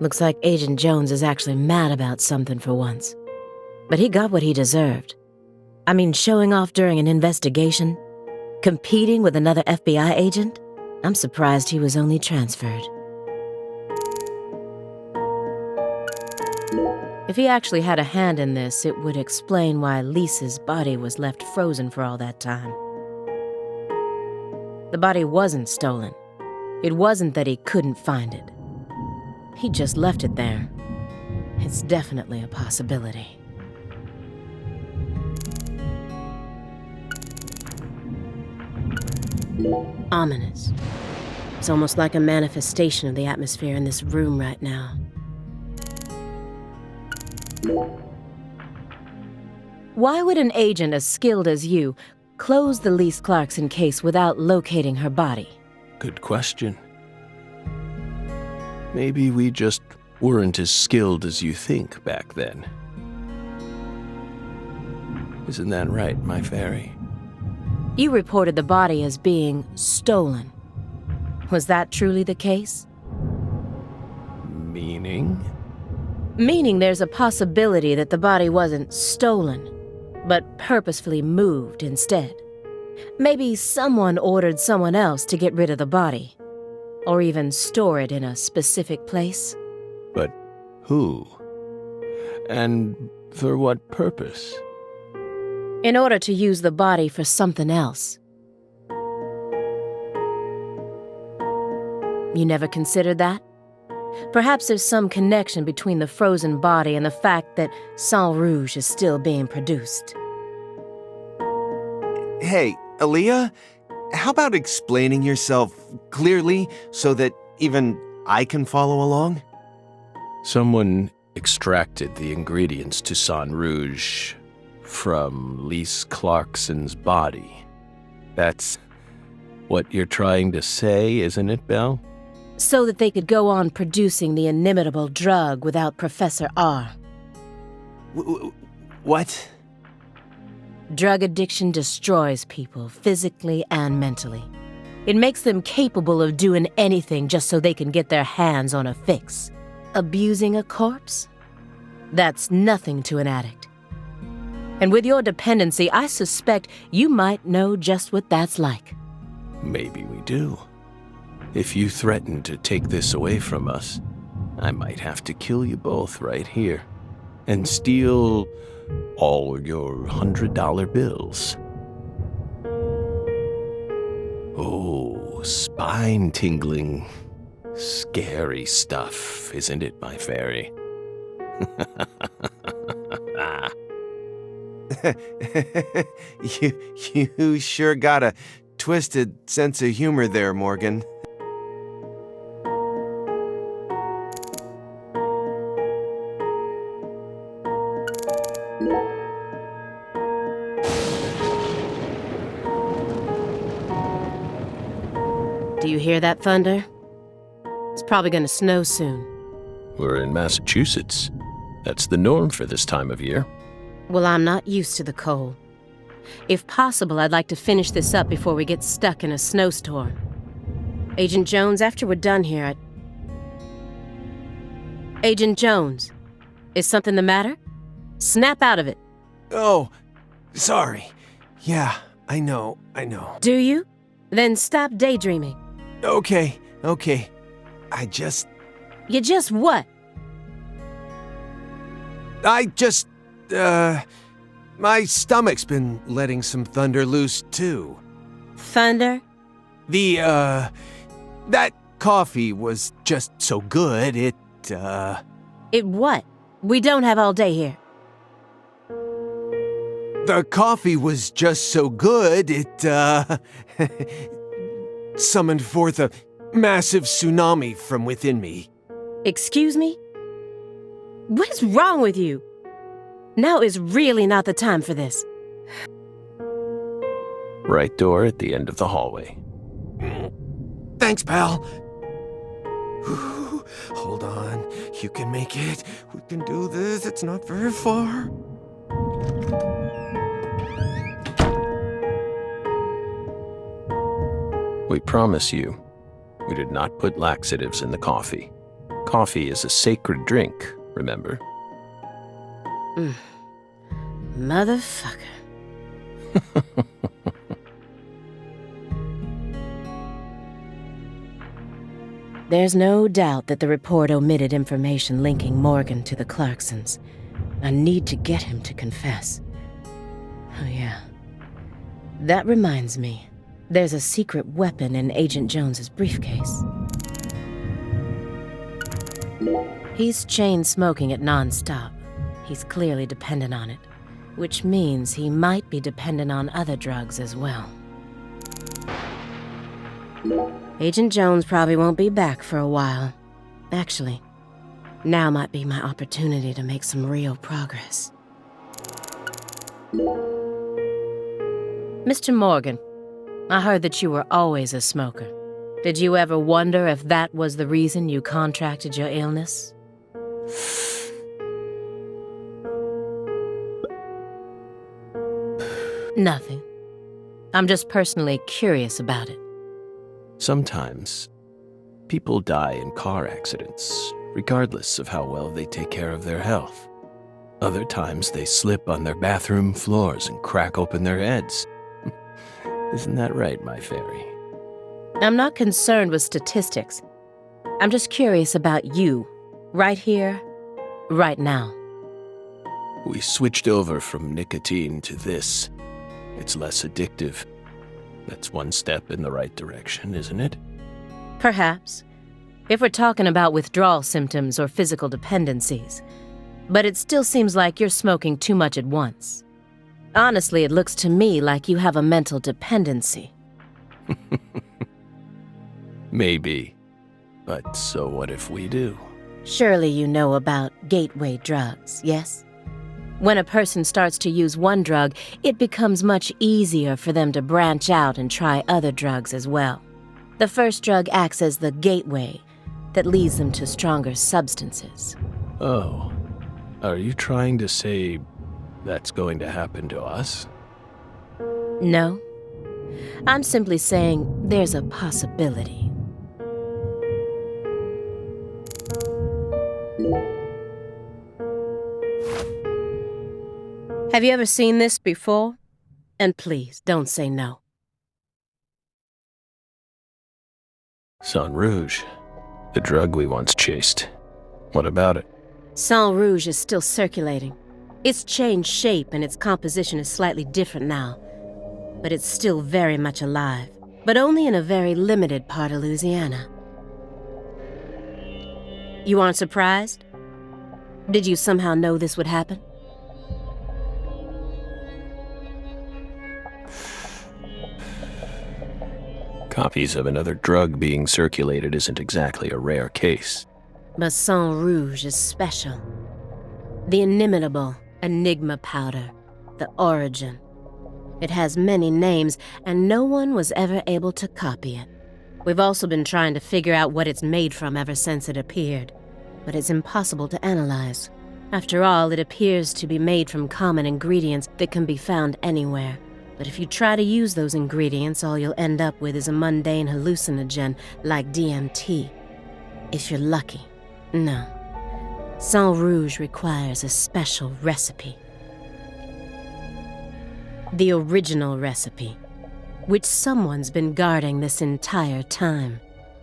Looks like Agent Jones is actually mad about something for once. But he got what he deserved. I mean, showing off during an investigation, competing with another FBI agent? I'm surprised he was only transferred. If he actually had a hand in this, it would explain why Lisa's body was left frozen for all that time. The body wasn't stolen. It wasn't that he couldn't find it. He just left it there. It's definitely a possibility. Ominous. It's almost like a manifestation of the atmosphere in this room right now. Why would an agent as skilled as you close the Lise Clarkson case without locating her body? Good question. Maybe we just weren't as skilled as you think back then. Isn't that right, my fairy? You reported the body as being stolen. Was that truly the case? Meaning? Meaning there's a possibility that the body wasn't stolen, but purposefully moved instead. Maybe someone ordered someone else to get rid of the body, or even store it in a specific place. But who? And for what purpose? In order to use the body for something else. You never considered that? Perhaps there's some connection between the frozen body and the fact that Sang Rouge is still being produced. Hey, Aaliyah, how about explaining yourself clearly so that even I can follow along? Someone extracted the ingredients to Sang Rouge from Lise Clarkson's body. That's what you're trying to say, isn't it, Belle? So that they could go on producing the inimitable drug without Professor R. What? Drug addiction destroys people, physically and mentally. It makes them capable of doing anything just so they can get their hands on a fix. Abusing a corpse? That's nothing to an addict. And with your dependency, I suspect you might know just what that's like. Maybe we do. If you threaten to take this away from us, I might have to kill you both right here and steal all your $100 bills. Oh, spine-tingling, scary stuff, isn't it, my fairy? You sure got a twisted sense of humor there, Morgan. Do you hear that thunder? It's probably gonna snow soon. We're in Massachusetts. That's the norm for this time of year. Well, I'm not used to the cold. If possible, I'd like to finish this up before we get stuck in a snowstorm. Agent Jones, after we're done here, Agent Jones, is something the matter? Snap out of it. Oh, sorry. Yeah, I know. Do you? Then stop daydreaming. Okay. You just what? My stomach's been letting some thunder loose, too. Thunder? That coffee was just so good, It what? We don't have all day here. The coffee was just so good, it, summoned forth a massive tsunami from within me. Excuse me? What is wrong with you? Now is really not the time for this. Right door at the end of the hallway. Thanks, pal. Hold on. You can make it. We can do this. It's not very far. We promise you, we did not put laxatives in the coffee. Coffee is a sacred drink, remember? Motherfucker. There's no doubt that the report omitted information linking Morgan to the Clarksons. I need to get him to confess. Oh yeah. That reminds me. There's a secret weapon in Agent Jones's briefcase. He's chain smoking it non-stop. He's clearly dependent on it, which means he might be dependent on other drugs as well. Agent Jones probably won't be back for a while. Actually, now might be my opportunity to make some real progress. Mr. Morgan, I heard that you were always a smoker. Did you ever wonder if that was the reason you contracted your illness? Nothing. I'm just personally curious about it. Sometimes, people die in car accidents, regardless of how well they take care of their health. Other times, they slip on their bathroom floors and crack open their heads. Isn't that right, my fairy? I'm not concerned with statistics. I'm just curious about you, right here, right now. We switched over from nicotine to this. It's less addictive. That's one step in the right direction, isn't it? Perhaps, if we're talking about withdrawal symptoms or physical dependencies. But it still seems like you're smoking too much at once. Honestly, it looks to me like you have a mental dependency. Maybe. But so what if we do? Surely you know about gateway drugs, yes? When a person starts to use one drug, it becomes much easier for them to branch out and try other drugs as well. The first drug acts as the gateway that leads them to stronger substances. Oh, are you trying to say that's going to happen to us? No. I'm simply saying there's a possibility. Have you ever seen this before? And please, don't say no. Sang Rouge, the drug we once chased. What about it? Sang Rouge is still circulating. It's changed shape and its composition is slightly different now. But it's still very much alive, but only in a very limited part of Louisiana. You aren't surprised? Did you somehow know this would happen? Copies of another drug being circulated isn't exactly a rare case. But Sang Rouge is special. The inimitable Enigma powder, the origin. It has many names, and no one was ever able to copy it. We've also been trying to figure out what it's made from ever since it appeared, but it's impossible to analyze. After all, it appears to be made from common ingredients that can be found anywhere. But if you try to use those ingredients, all you'll end up with is a mundane hallucinogen like DMT. If you're lucky. No. Sang Rouge requires a special recipe. The original recipe, which someone's been guarding this entire time.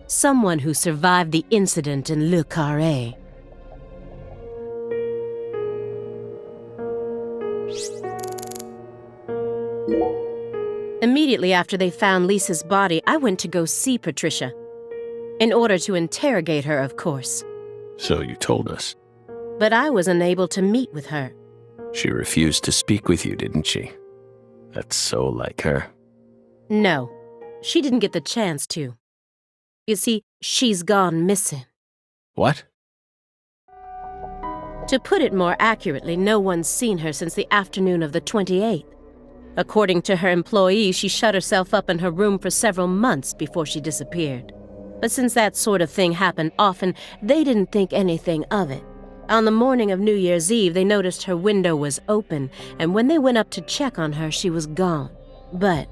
Someone who survived the incident in Le Carré. Immediately after they found Lisa's body, I went to go see Patricia. In order to interrogate her, of course. So you told us. But I was unable to meet with her. She refused to speak with you, didn't she? That's so like her. No, she didn't get the chance to. You see, she's gone missing. What? To put it more accurately, no one's seen her since the afternoon of the 28th. According to her employees, she shut herself up in her room for several months before she disappeared. But since that sort of thing happened often, they didn't think anything of it. On the morning of New Year's Eve, they noticed her window was open, and when they went up to check on her, she was gone. But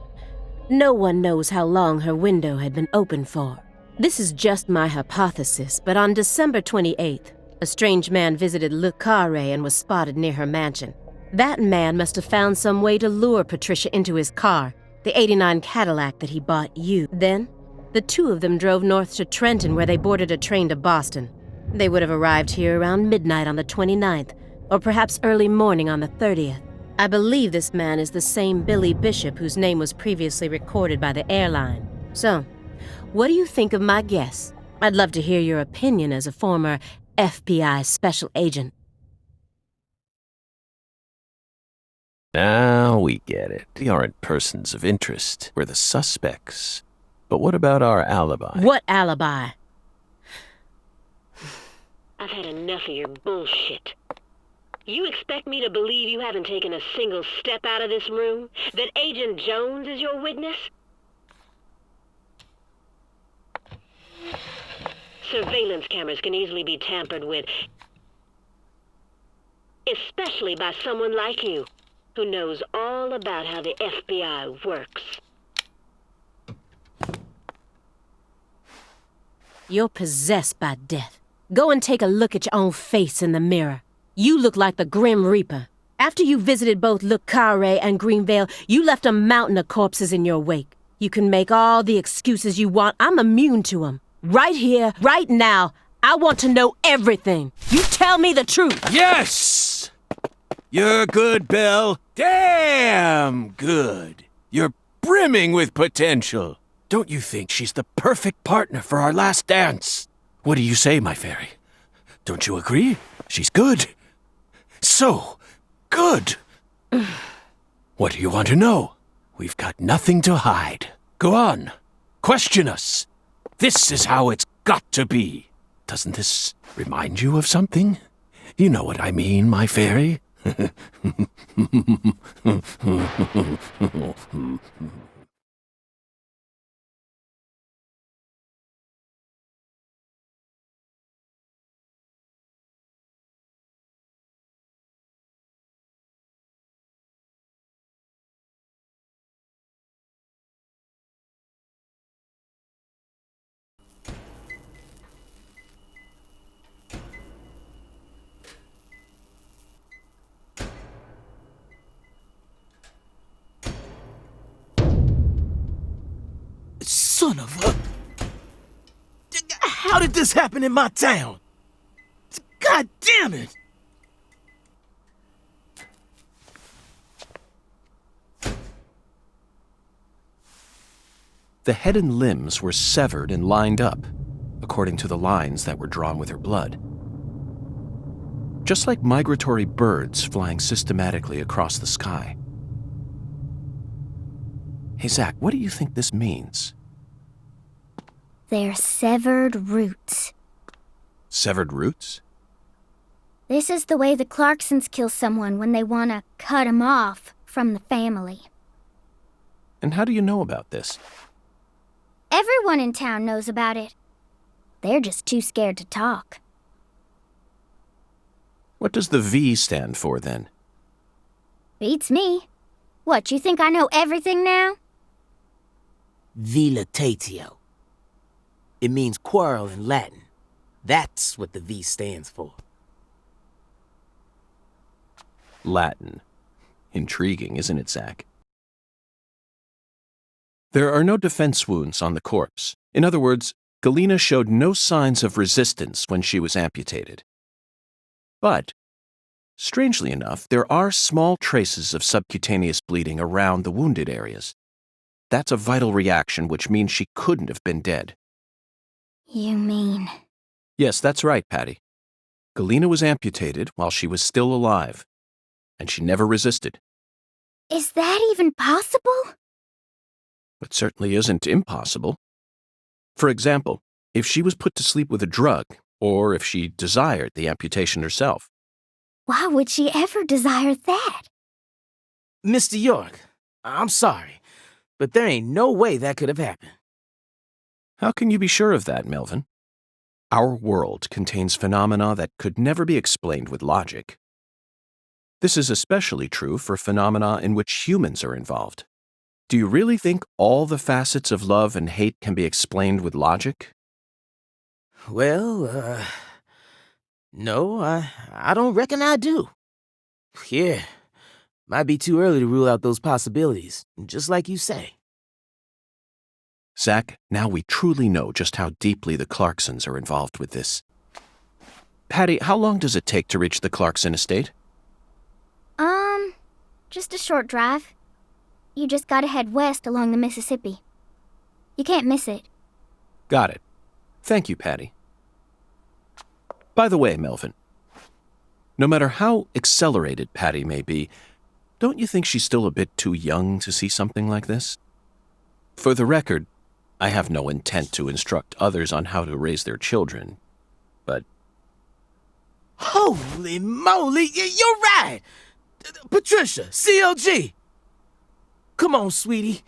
no one knows how long her window had been open for. This is just my hypothesis, but on December 28th, a strange man visited Le Carré and was spotted near her mansion. That man must have found some way to lure Patricia into his car, the '89 Cadillac that he bought you. Then, the two of them drove north to Trenton, where they boarded a train to Boston. They would have arrived here around midnight on the 29th, or perhaps early morning on the 30th. I believe this man is the same Billy Bishop whose name was previously recorded by the airline. So, what do you think of my guess? I'd love to hear your opinion as a former FBI special agent. Now we get it. We aren't persons of interest. We're the suspects. But what about our alibi? What alibi? I've had enough of your bullshit. You expect me to believe you haven't taken a single step out of this room? That Agent Jones is your witness? Surveillance cameras can easily be tampered with, especially by someone like you, who knows all about how the FBI works. You're possessed by death. Go and take a look at your own face in the mirror. You look like the Grim Reaper. After you visited both Le Carré and Greenvale, you left a mountain of corpses in your wake. You can make all the excuses you want. I'm immune to them. Right here, right now, I want to know everything. You tell me the truth. Yes! You're good, Belle. Damn good. You're brimming with potential. Don't you think she's the perfect partner for our last dance? What do you say, my fairy? Don't you agree? She's good. So good. What do you want to know? We've got nothing to hide. Go on. Question us. This is how it's got to be. Doesn't this remind you of something? You know what I mean, my fairy. Son of a... How did this happen in my town? God damn it! The head and limbs were severed and lined up, according to the lines that were drawn with her blood. Just like migratory birds flying systematically across the sky. Hey, Zach, what do you think this means? They're severed roots. Severed roots? This is the way the Clarksons kill someone when they want to cut 'em off from the family. And how do you know about this? Everyone in town knows about it. They're just too scared to talk. What does the V stand for, then? Beats me. What, you think I know everything now? Vilitatio. It means quarrel in Latin. That's what the V stands for. Latin. Intriguing, isn't it, Zach? There are no defense wounds on the corpse. In other words, Galena showed no signs of resistance when she was amputated. But, strangely enough, there are small traces of subcutaneous bleeding around the wounded areas. That's a vital reaction, which means she couldn't have been dead. You mean... Yes, that's right, Patty. Galena was amputated while she was still alive, and she never resisted. Is that even possible? It certainly isn't impossible. For example, if she was put to sleep with a drug, or if she desired the amputation herself. Why would she ever desire that? Mr. York, I'm sorry, but there ain't no way that could have happened. How can you be sure of that, Melvin? Our world contains phenomena that could never be explained with logic. This is especially true for phenomena in which humans are involved. Do you really think all the facets of love and hate can be explained with logic? Well, no, I don't reckon I do. Yeah, might be too early to rule out those possibilities, just like you say. Zach, now we truly know just how deeply the Clarksons are involved with this. Patty, how long does it take to reach the Clarkson estate? Just a short drive. You just gotta head west along the Mississippi. You can't miss it. Got it. Thank you, Patty. By the way, Melvin, no matter how accelerated Patty may be, don't you think she's still a bit too young to see something like this? For the record, I have no intent to instruct others on how to raise their children, but... Holy moly, you're right! Patricia, CLG! Come on, sweetie.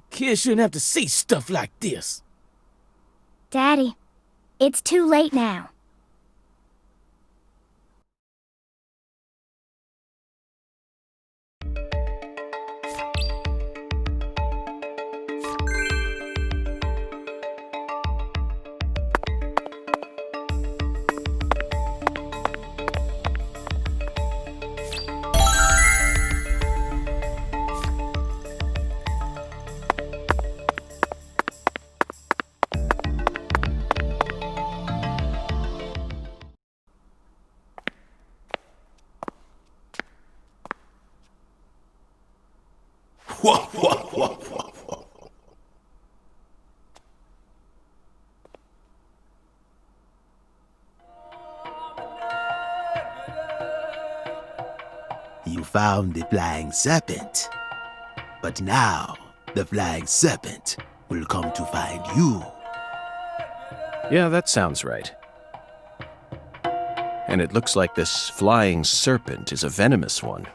Kids shouldn't have to see stuff like this. Daddy, it's too late now. You found the flying serpent. But now, the flying serpent will come to find you. Yeah, that sounds right. And it looks like this flying serpent is a venomous one.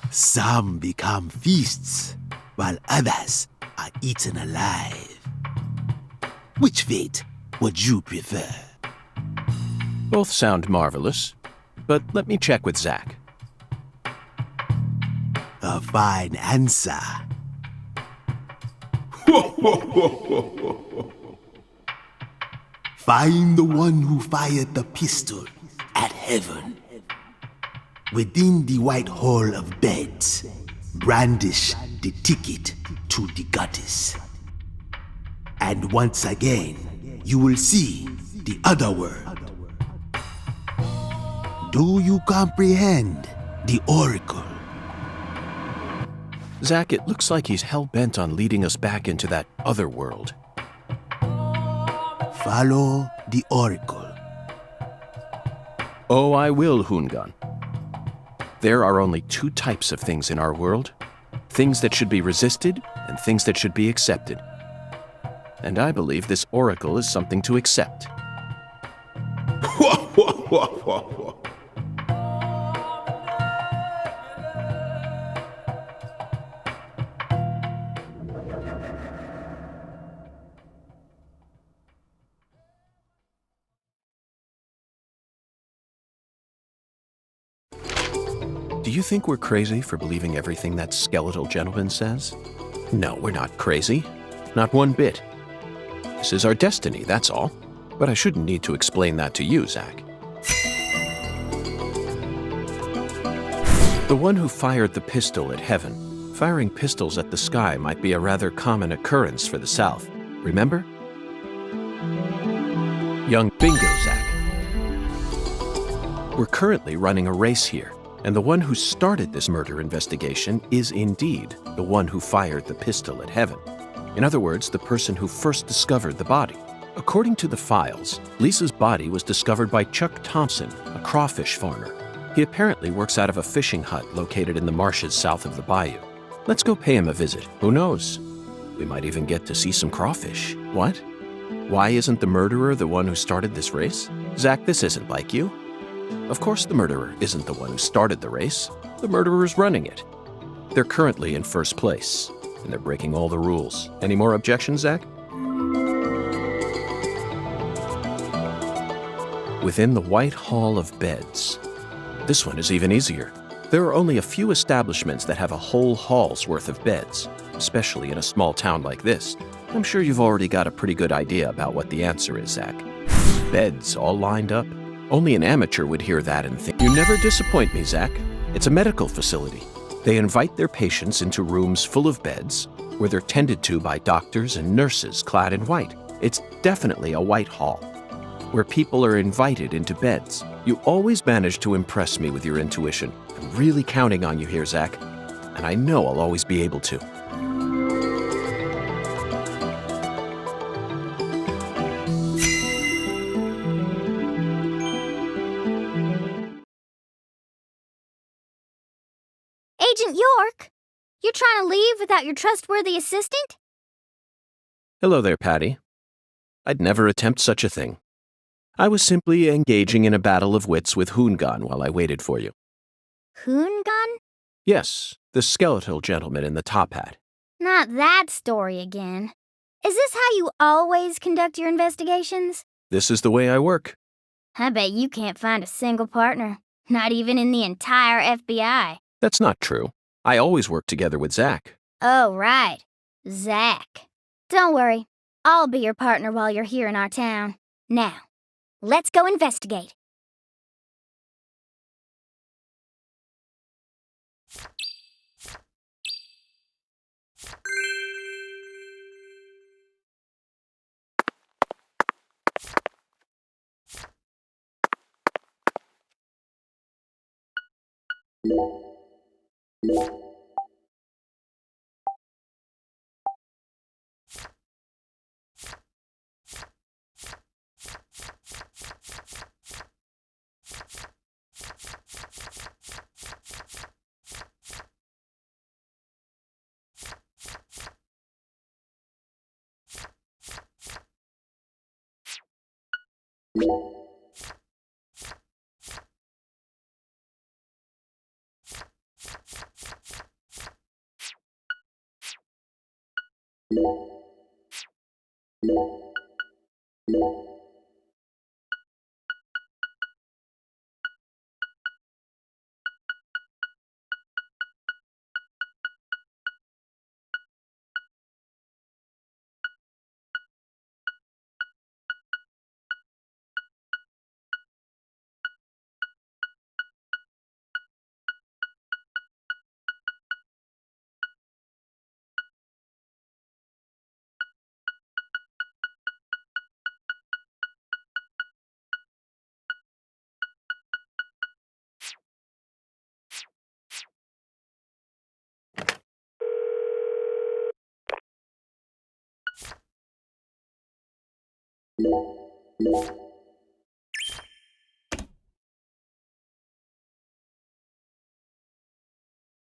Some become feasts, while others are eaten alive. Which fate would you prefer? Both sound marvelous, but let me check with Zach. A fine answer. Find the one who fired the pistol at heaven. Within the white hall of beds, brandish the ticket to the goddess. And once again, you will see the other world. Do you comprehend the oracle? Zach, it looks like he's hell-bent on leading us back into that other world. Follow the oracle. Oh, I will, Hungan. There are only two types of things in our world. Things that should be resisted and things that should be accepted. And I believe this oracle is something to accept. Do you think we're crazy for believing everything that skeletal gentleman says? No, we're not crazy. Not one bit. This is our destiny, that's all. But I shouldn't need to explain that to you, Zach. The one who fired the pistol at heaven. Firing pistols at the sky might be a rather common occurrence for the South. Remember? Young bingo, Zach. We're currently running a race here. And the one who started this murder investigation is indeed the one who fired the pistol at heaven. In other words, the person who first discovered the body. According to the files, Lisa's body was discovered by Chuck Thompson, a crawfish farmer. He apparently works out of a fishing hut located in the marshes south of the bayou. Let's go pay him a visit. Who knows? We might even get to see some crawfish. What? Why isn't the murderer the one who started this race? Zach, this isn't like you. Of course the murderer isn't the one who started the race. The murderer's running it. They're currently in first place, and they're breaking all the rules. Any more objections, Zach? Within the White Hall of Beds. This one is even easier. There are only a few establishments that have a whole hall's worth of beds, especially in a small town like this. I'm sure you've already got a pretty good idea about what the answer is, Zach. Beds all lined up. Only an amateur would hear that and think, "You never disappoint me, Zach." It's a medical facility. They invite their patients into rooms full of beds where they're tended to by doctors and nurses clad in white. It's definitely a white hall where people are invited into beds. You always manage to impress me with your intuition. I'm really counting on you here, Zach, and I know I'll always be able to. Agent York, you're trying to leave without your trustworthy assistant? Hello there, Patty. I'd never attempt such a thing. I was simply engaging in a battle of wits with Hoongan while I waited for you. Hoongan? Yes, the skeletal gentleman in the top hat. Not that story again. Is this how you always conduct your investigations? This is the way I work. I bet you can't find a single partner, not even in the entire FBI. That's not true. I always work together with Zach. Oh, right. Zach. Don't worry. I'll be your partner while you're here in our town. Now, let's go investigate.